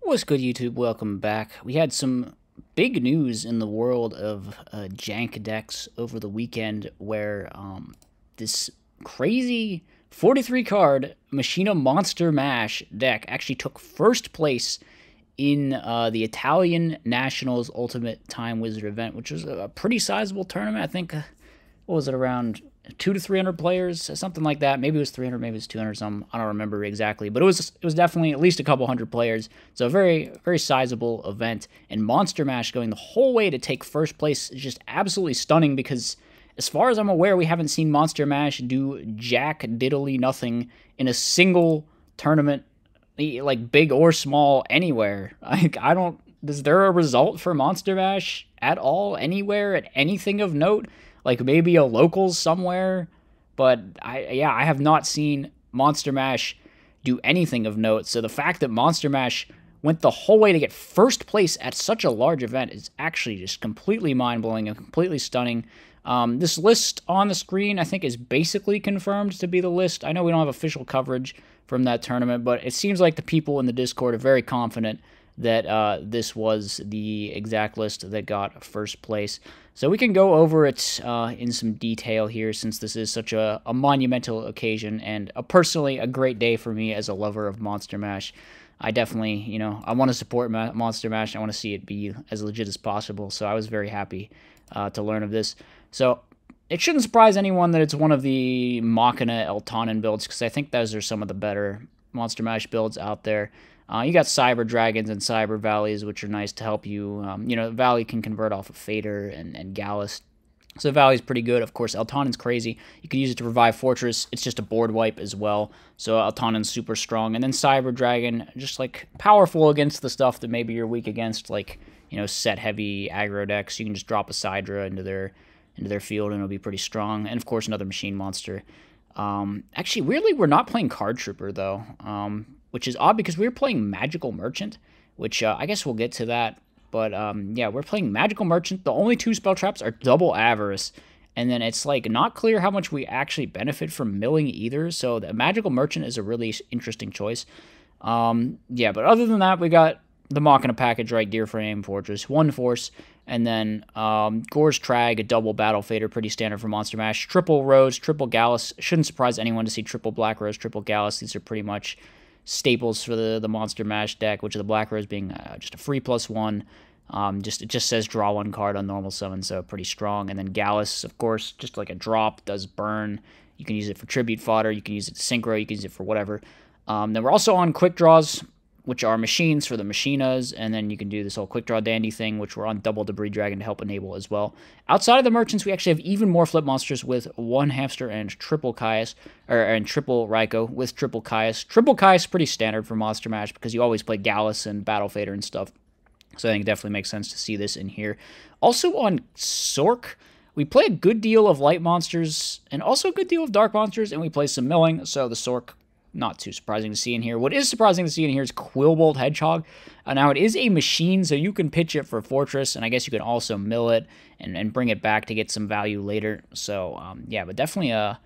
What's good, YouTube? Welcome back. We had some big news in the world of jank decks over the weekend where this crazy 43 card Machina Monster Mash deck actually took first place in the Italian Nationals Ultimate Time Wizard event, which was a pretty sizable tournament. I think, what was it, around 200 to 300 players, something like that. Maybe it was 300, maybe it was 200, something. I don't remember exactly, but it was definitely at least a couple hundred players. So a very, very sizable event. And Monster Mash going the whole way to take first place is just absolutely stunning because, as far as I'm aware, we haven't seen Monster Mash do jack diddly nothing in a single tournament, like big or small, anywhere. Like, is there a result for Monster Mash at all, anywhere, at anything of note? Like maybe a locals somewhere, but I have not seen Monster Mash do anything of note. So the fact that Monster Mash went the whole way to get first place at such a large event is actually just completely mind-blowing and completely stunning. This list on the screen, I think, is basically confirmed to be the list. I know we don't have official coverage from that tournament, but it seems like the people in the Discord are very confident that this was the exact list that got first place. So we can go over it in some detail here, since this is such a monumental occasion and personally a great day for me as a lover of Monster Mash. I definitely, I want to support Monster Mash. I want to see it be as legit as possible, so I was very happy to learn of this. So it shouldn't surprise anyone that it's one of the Machina Eltanen builds, because I think those are some of the better Monster Mash builds out there. You got Cyber Dragons and Cyber Valleys, which are nice to help you. Valley can convert off of Fader and Gallus. So Valley's pretty good. Of course, Eltanen's crazy. You can use it to revive Fortress. It's just a board wipe as well. So Eltanen's super strong. And then Cyber Dragon, just like powerful against the stuff that maybe you're weak against, like, set heavy aggro decks. You can just drop a Sidra into their field and it'll be pretty strong. And of course, another machine monster. Actually, weirdly, we're not playing Card Trooper though. Which is odd because we were playing Magical Merchant, which I guess we'll get to that. But yeah, we're playing Magical Merchant. The only two spell traps are Double Avarice, and then it's like not clear how much we actually benefit from milling either. So the Magical Merchant is a really interesting choice. Yeah, but other than that, we got the Machina package, right? Gear Frame, Fortress, 1 Force, and then Gore's Trag, a double Battle Fader, pretty standard for Monster Mash. Triple Rose, triple Gallus. Shouldn't surprise anyone to see triple Black Rose, triple Gallus. These are pretty much staples for the Monster Mash deck, which is the Black Rose being just a free +1. It just says draw 1 card on normal summon, so pretty strong. And then Gallus, of course, just like a drop, does burn. You can use it for tribute fodder, you can use it to synchro, you can use it for whatever. Then we're also on quick draws, which are machines for the Machinas, and then you can do this whole quick draw dandy thing, which we're on double Debris Dragon to help enable as well. Outside of the merchants, we actually have even more flip monsters with 1 Hamster and triple Caius, and triple Raikou with triple Caius. Triple Caius is pretty standard for Monster Mash because you always play Gallus and Battle Fader and stuff. So I think it definitely makes sense to see this in here. Also on Sork, we play a good deal of light monsters and also a good deal of dark monsters, and we play some milling, so the Sork, not too surprising to see in here. What is surprising to see in here is Quillbolt Hedgehog. Now, it is a machine, so you can pitch it for Fortress, and I guess you can also mill it and bring it back to get some value later. So, yeah, but definitely a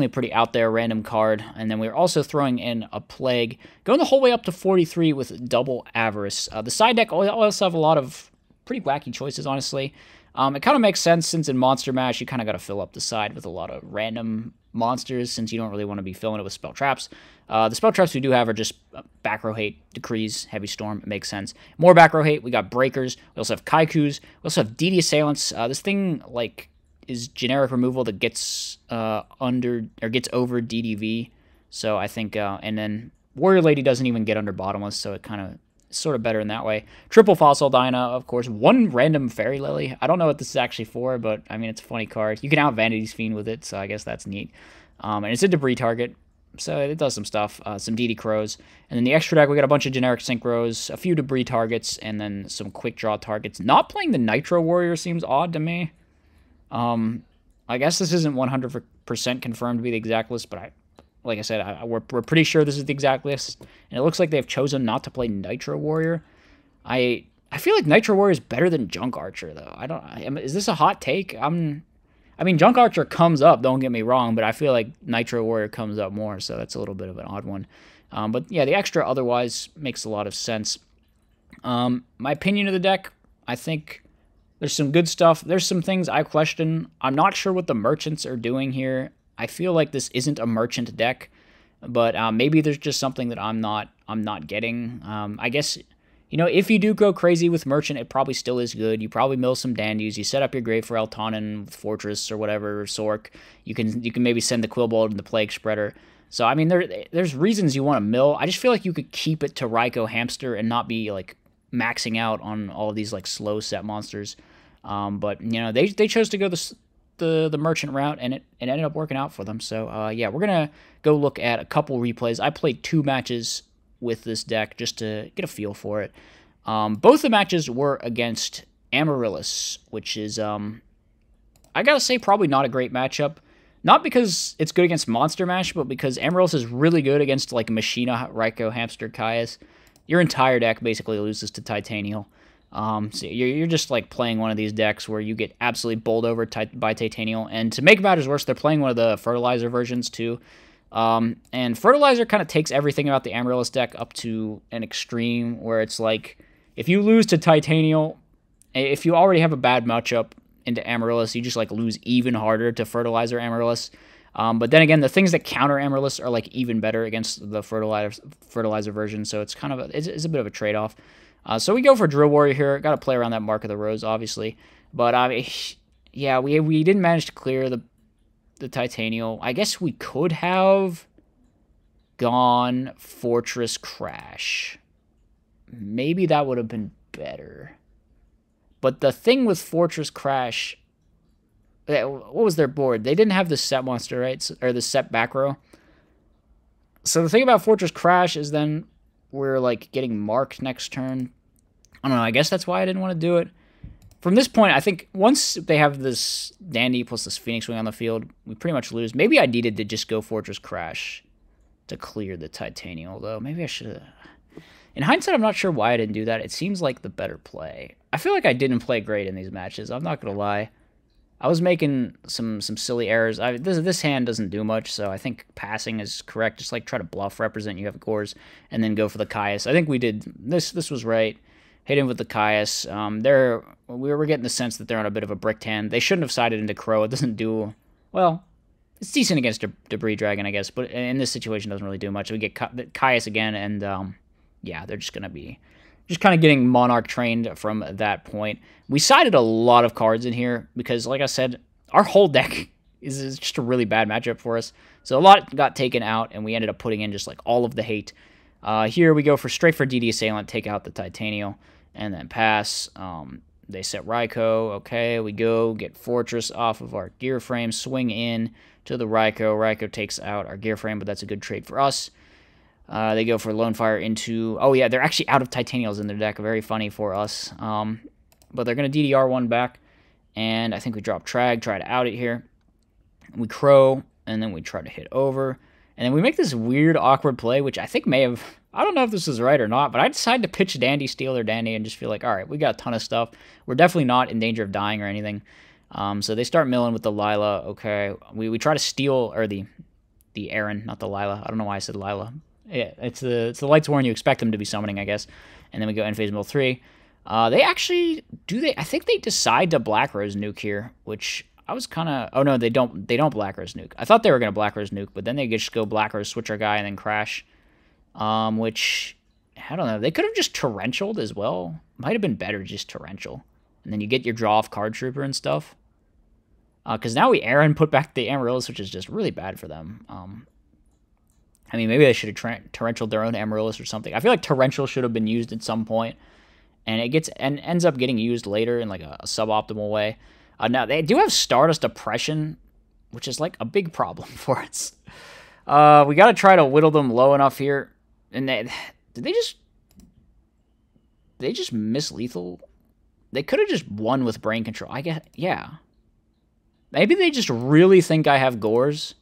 pretty out there random card. And then we're also throwing in a Plague, going the whole way up to 43 with double Avarice. The side deck also have a lot of pretty wacky choices, honestly. It kind of makes sense since in Monster Mash, you kind of got to fill up the side with a lot of random monsters since you don't really want to be filling it with spell traps. The spell traps we do have are just back row hate, decrees, heavy storm. It makes sense. More back row hate. We got breakers. We also have kaikus. We also have DD assailants. This thing like is generic removal that gets gets over DDV. So I think and then Warrior Lady doesn't even get under bottomless, so it kind of sort of better in that way. Triple Fossil Dyna, of course. 1 random Fairy Lily. I don't know what this is actually for, but I mean, it's a funny card. You can out Vanity's Fiend with it, so I guess that's neat. And it's a debris target, so it does some stuff. Some DD Crows. And then the extra deck, we got a bunch of generic Synchros, a few debris targets, and then some quick draw targets. Not playing the Nitro Warrior seems odd to me. I guess this isn't 100% confirmed to be the exact list, but like I said, we're pretty sure this is the exact list, and it looks like they've chosen not to play Nitro Warrior. I feel like Nitro Warrior is better than Junk Archer, though. Is this a hot take? I mean, Junk Archer comes up, don't get me wrong, but I feel like Nitro Warrior comes up more, so that's a little bit of an odd one. But yeah, the extra otherwise makes a lot of sense. My opinion of the deck, I think there's some good stuff. There's some things I question. I'm not sure what the merchants are doing here. I feel like this isn't a merchant deck, but maybe there's just something that I'm not getting. I guess, you know, if you do go crazy with merchant, it probably still is good. You probably mill some dandies. You set up your grave for Eltanen with Fortress or whatever, or Sork. You can maybe send the Quillbolt and the Plague Spreader. So I mean, there's reasons you want to mill. I just feel like you could keep it to Raikou Hamster and not be like maxing out on all of these like slow set monsters. But you know, they chose to go the merchant route, and it ended up working out for them. So yeah, we're gonna go look at a couple replays. I played 2 matches with this deck just to get a feel for it. Both the matches were against Amaryllis, which is I gotta say probably not a great matchup. Not because it's good against Monster Mash, but because Amaryllis is really good against like Machina, Raikou, Hamster, Caius. Your entire deck basically loses to Titanial. So you're just like playing one of these decks where you get absolutely bowled over by Titanial. And to make matters worse, they're playing one of the Fertilizer versions too. And Fertilizer kind of takes everything about the Amaryllis deck up to an extreme where it's like, if you lose to Titanial, if you already have a bad matchup into Amaryllis, you just like lose even harder to Fertilizer Amaryllis. But then again, the things that counter Amaryllis are like even better against the Fertilizer version, so it's kind of it's a bit of a trade-off. So we go for Drill Warrior here. Got to play around that Mark of the Rose, obviously. But yeah, we didn't manage to clear the Titanial. I guess we could have gone Fortress Crash. Maybe that would have been better. But the thing with Fortress Crash, what was their board? They didn't have the set monster, right? Or the set back row. So the thing about Fortress Crash is then we're like getting marked next turn. I don't know. I guess that's why I didn't want to do it. From this point, I think once they have this Dandy plus this Phoenix Wing on the field, we pretty much lose. Maybe I needed to just go Fortress Crash to clear the Titanial, though. Maybe I should have. In hindsight, I'm not sure why I didn't do that. It seems like the better play. I feel like I didn't play great in these matches. I'm not going to lie. I was making some silly errors. This hand doesn't do much, so I think passing is correct. Just like try to bluff, represent you have Gores, and then go for the Caius. I think we did this. This was right. Hit him with the Caius. We were getting the sense that they're on a bit of a bricked hand. They shouldn't have sided into Crow. It doesn't do well. It's decent against Debris Dragon, I guess, but in this situation, it doesn't really do much. We get Caius again, and yeah, they're just gonna be just kind of getting Monarch trained from that point. We sided a lot of cards in here because, like I said, our whole deck is just a really bad matchup for us. So a lot got taken out, and we ended up putting in just like all of the hate. Here we go straight for DD Assailant, take out the Titanial, and then pass. They set Raikou. Okay, we go get Fortress off of our gear frame, swing in to the Raikou. Raikou takes out our gear frame, but that's a good trade for us. They go for Lone Fire into... Oh, yeah, they're actually out of Titanials in their deck. Very funny for us. But they're going to DDR one back. And I think we drop Trag, try to out it here. We Crow, and then we try to hit over. And then we make this weird, awkward play, which I think may have... I don't know if this is right or not, but I decided to pitch Dandy, steal their Dandy, and just feel like, all right, we got a ton of stuff. We're definitely not in danger of dying or anything. So they start milling with the Lila. Okay, we try to steal... Or the Aaron, not the Lila. I don't know why I said Lila. Yeah, it's the Lights Warren you expect them to be summoning, I guess. And then we go End Phase Mill 3. They actually I think they decide to Black Rose nuke here, which I was kind of... Oh, no, they don't Black Rose nuke. I thought they were going to Black Rose nuke, but then they just go Black Rose, switch our guy, and then crash. Which, I don't know. They could have just Torrentialed as well. Might have been better just Torrential. And then you get your draw off Card Trooper and stuff. Because now we Aaron put back the Amaryllis, which is just really bad for them. I mean, maybe they should have Torrentialed their own Amaryllis or something. I feel like Torrential should have been used at some point, and it ends up getting used later in like a suboptimal way. Now they do have Stardust Oppression, which is like a big problem for us. We got to try to whittle them low enough here. And did they just miss lethal? They could have just won with Brain Control. I guess, yeah. Maybe they just really think I have Gores.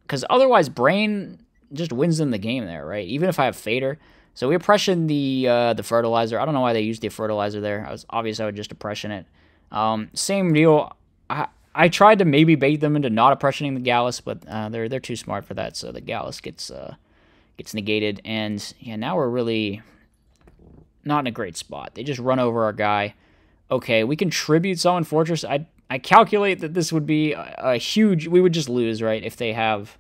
Because otherwise, Brain just wins them the game there, right? Even if I have Fader. So we Oppression the Fertilizer. I don't know why they used the Fertilizer there. I would just Oppression it. Same deal. I tried to maybe bait them into not Oppressioning the Gallus, but they're too smart for that. So the Gallus gets negated. And yeah, now we're really not in a great spot. They just run over our guy. Okay, we can tribute Summon Fortress. I calculate that this would be a huge... We would just lose, right, if they have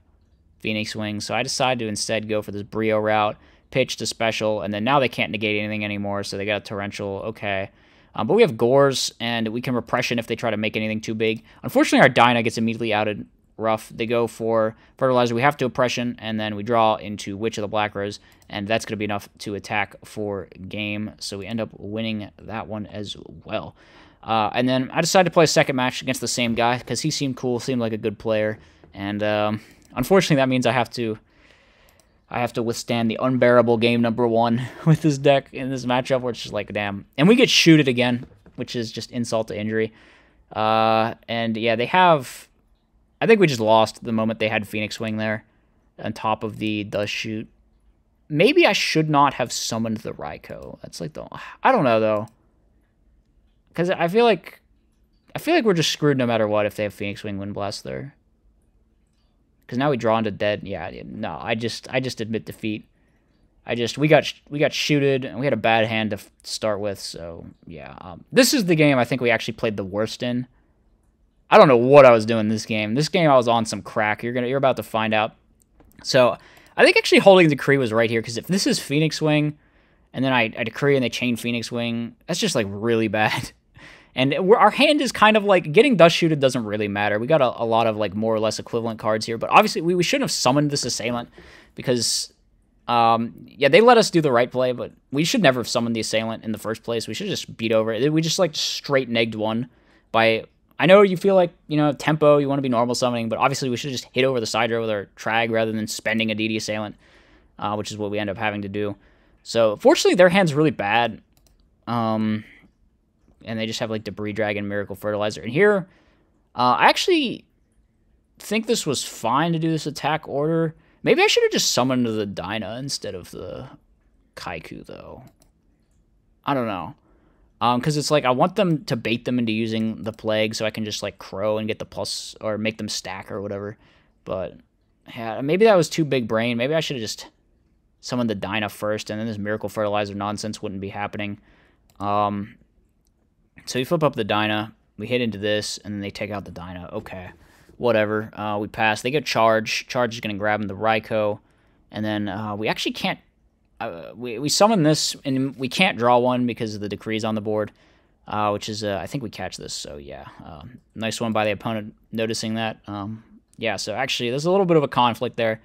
Phoenix Wing. So I decided to instead go for this Brio route, pitch to special, and then now they can't negate anything anymore, so they got a Torrential. Okay. But we have Gores, and we can Repression if they try to make anything too big. Unfortunately, our Dyna gets immediately outed rough. They go for Fertilizer. We have to Oppression, and then we draw into Witch of the Black Rose, and that's going to be enough to attack for game. So we end up winning that one as well. And then I decided to play a second match against the same guy because he seemed cool, seemed like a good player. And unfortunately, that means I have to withstand the unbearable game number 1 with this deck in this matchup, which is like, damn. And we get shooted again, which is just insult to injury. And yeah, they have... I think we just lost the moment they had Phoenix Wing there on top of the Dust Shoot. Maybe I should not have summoned the Raikou. That's like the... I don't know, though. Because I feel like we're just screwed no matter what if they have Phoenix Wing Wind Blast there. Because now we draw into dead. Yeah, no, I just admit defeat. We got shooted, and we had a bad hand to start with, so yeah. This is the game I think we actually played the worst in. I don't know what I was doing this game. This game I was on some crack. You're about to find out. So I think actually holding Decree was right here, because if this is Phoenix Wing, and then I Decree and they chain Phoenix Wing, that's just like really bad. And our hand is kind of like, getting Dust Shooted doesn't really matter. We got a lot of like more or less equivalent cards here, but obviously we shouldn't have summoned this Assailant, because yeah, they let us do the right play, but we should never have summoned the Assailant in the first place. We should just beat over it. We just like straight negged one by... I know you feel like, you know, tempo, you want to be normal summoning, but obviously we should just hit over the side row with our Trag rather than spending a DD Assailant, which is what we end up having to do. So, fortunately, their hand's really bad. And they just have, like, Debris Dragon, Miracle Fertilizer. And here, I actually think this was fine to do this attack order. Maybe I should have just summoned the Dyna instead of the Kaiku, though. I don't know. Because it's like, I want them to bait them into using the Plague so I can just, like, Crow and get the plus, or make them stack or whatever. But, yeah, maybe that was too big brain. Maybe I should have just summoned the Dyna first, and then this Miracle Fertilizer nonsense wouldn't be happening. So we flip up the Dyna, we hit into this, and then they take out the Dyna. Okay, whatever. We pass. They get Charge. Charge is going to grab him the Raikou, and then we actually can't... we summon this, and we can't draw one because of the Decrees on the board, which is, I think we catch this, so yeah. Nice one by the opponent noticing that. Yeah, so actually, there's a little bit of a conflict there.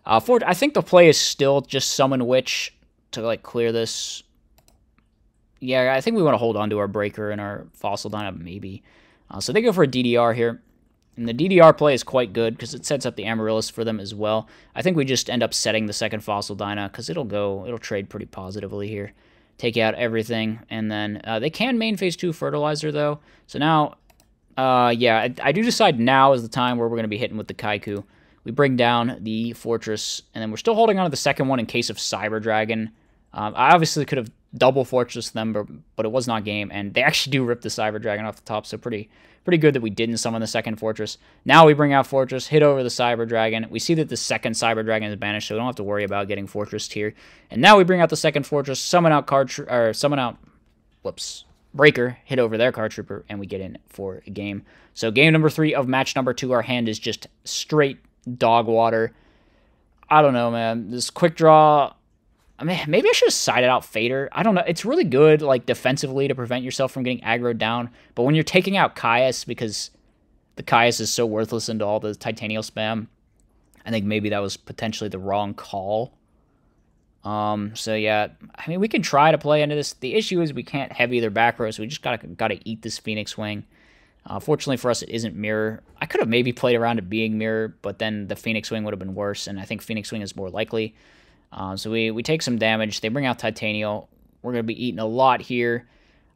I think the play is still just summon Witch to, like, clear this. Yeah, I think we want to hold on to our Breaker and our Fossil Dyna, maybe. So they go for a DDR here. And the DDR play is quite good because it sets up the Amaryllis for them as well. I think we just end up setting the second Fossil Dyna because it'll trade pretty positively here. Take out everything, and then they can main phase 2 Fertilizer, though. So now, yeah, I do decide now is the time where we're going to be hitting with the Kaiku. We bring down the Fortress, and then we're still holding on to the second one in case of Cyber Dragon. I obviously could have double Fortress them, but it was not game, and they actually do rip the Cyber Dragon off the top, so pretty good that we didn't summon the second Fortress. Now we bring out Fortress, hit over the Cyber Dragon. We see that the second Cyber Dragon is banished, so we don't have to worry about getting Fortressed here. And now we bring out the second Fortress, summon out Breaker, hit over their Card Trooper, and we get in for a game. So game number 3 of match number 2, our hand is just straight dog water. I don't know, man. This quick draw... I mean, maybe I should have sided out Fader. I don't know. It's really good, like, defensively to prevent yourself from getting aggroed down. But when you're taking out Caius, because the Caius is so worthless into all the Titanial spam, I think maybe that was potentially the wrong call. So, yeah. I mean, we can try to play into this. The issue is we can't heavy their back row, so we just gotta eat this Phoenix Wing. Fortunately for us, it isn't Mirror. I could have maybe played around it being Mirror, but then the Phoenix Wing would have been worse, and I think Phoenix Wing is more likely. So we take some damage. They bring out Titanial. We're going to be eating a lot here.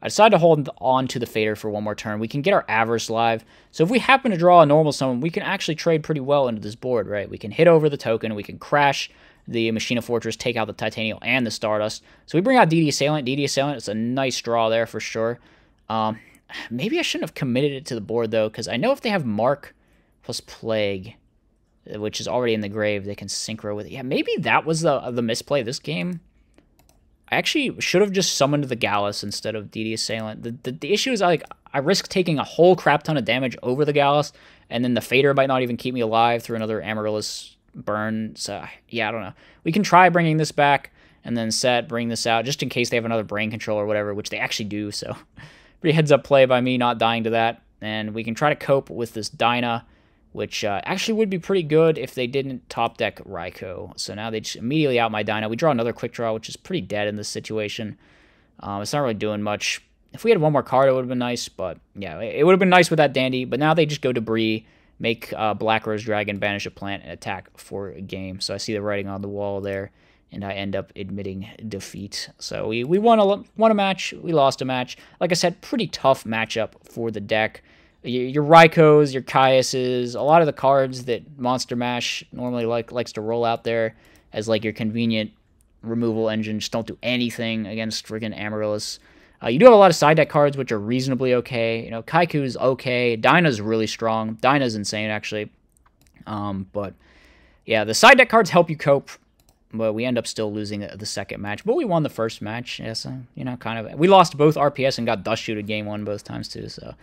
I decided to hold on to the Fader for one more turn. We can get our Avarice live. So if we happen to draw a normal summon, we can actually trade pretty well into this board, right? We can hit over the token. We can crash the Machina Fortress, take out the Titanial and the Stardust. So we bring out DD Assailant. DD Assailant is a nice draw there for sure. Maybe I shouldn't have committed it to the board, though, because I know if they have Mark plus Plague... which is already in the grave, they can synchro with it. Yeah, maybe that was the misplay this game. I actually should have just summoned the Gallus instead of DD Assailant. The issue is I risk taking a whole crap ton of damage over the Gallus, and then the Fader might not even keep me alive through another Amaryllis burn. So, yeah, I don't know. We can try bringing this back, and then bring this out, just in case they have another Brain Control or whatever, which they actually do, so pretty heads-up play by me not dying to that. And we can try to cope with this Dyna, which actually would be pretty good if they didn't top deck Raikou. So now they just immediately out my Dyna. We draw another Quick Draw, which is pretty dead in this situation. It's not really doing much. If we had one more card, it would have been nice, but yeah, it would have been nice with that Dandy. But now they just go Debris, make Black Rose Dragon, banish a plant, and attack for a game. So I see the writing on the wall there, and I end up admitting defeat. So we won a match, we lost a match. Like I said, pretty tough matchup for the deck. Your Raikous, your Caiuses, a lot of the cards that Monster Mash normally likes to roll out there as like your convenient removal engine just don't do anything against friggin' Amaryllis. You do have a lot of side deck cards which are reasonably okay. You know, Kaiku's okay. Dyna's really strong. Dyna's insane, actually. But yeah, the side deck cards help you cope. But we end up still losing the second match. But we won the first match. Yeah, so, you know, kind of. We lost both RPS and got Dust Shooted game 1 both times, too. So,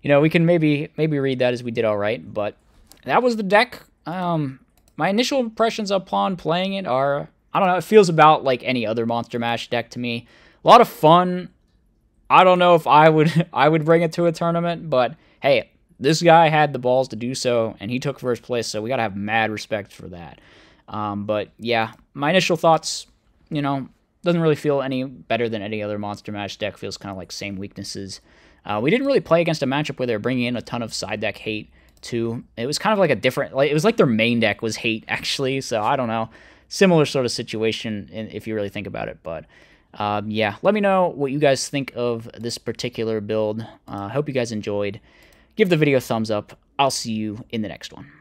you know, we can maybe read that as we did all right. But that was the deck. My initial impressions upon playing it are, I don't know, it feels about like any other Monster Mash deck to me. A lot of fun. I don't know if I would bring it to a tournament, but hey, this guy had the balls to do so, and he took first place, so we gotta have mad respect for that. But yeah, my initial thoughts, you know, doesn't really feel any better than any other Monster Mash deck. Feels kind of like same weaknesses. We didn't really play against a matchup where they were bringing in a ton of side deck hate too. It was kind of like a different, like it was like their main deck was hate actually. So I don't know, similar sort of situation if you really think about it, but. Yeah, let me know what you guys think of this particular build. Hope you guys enjoyed. Give the video a thumbs up. I'll see you in the next one.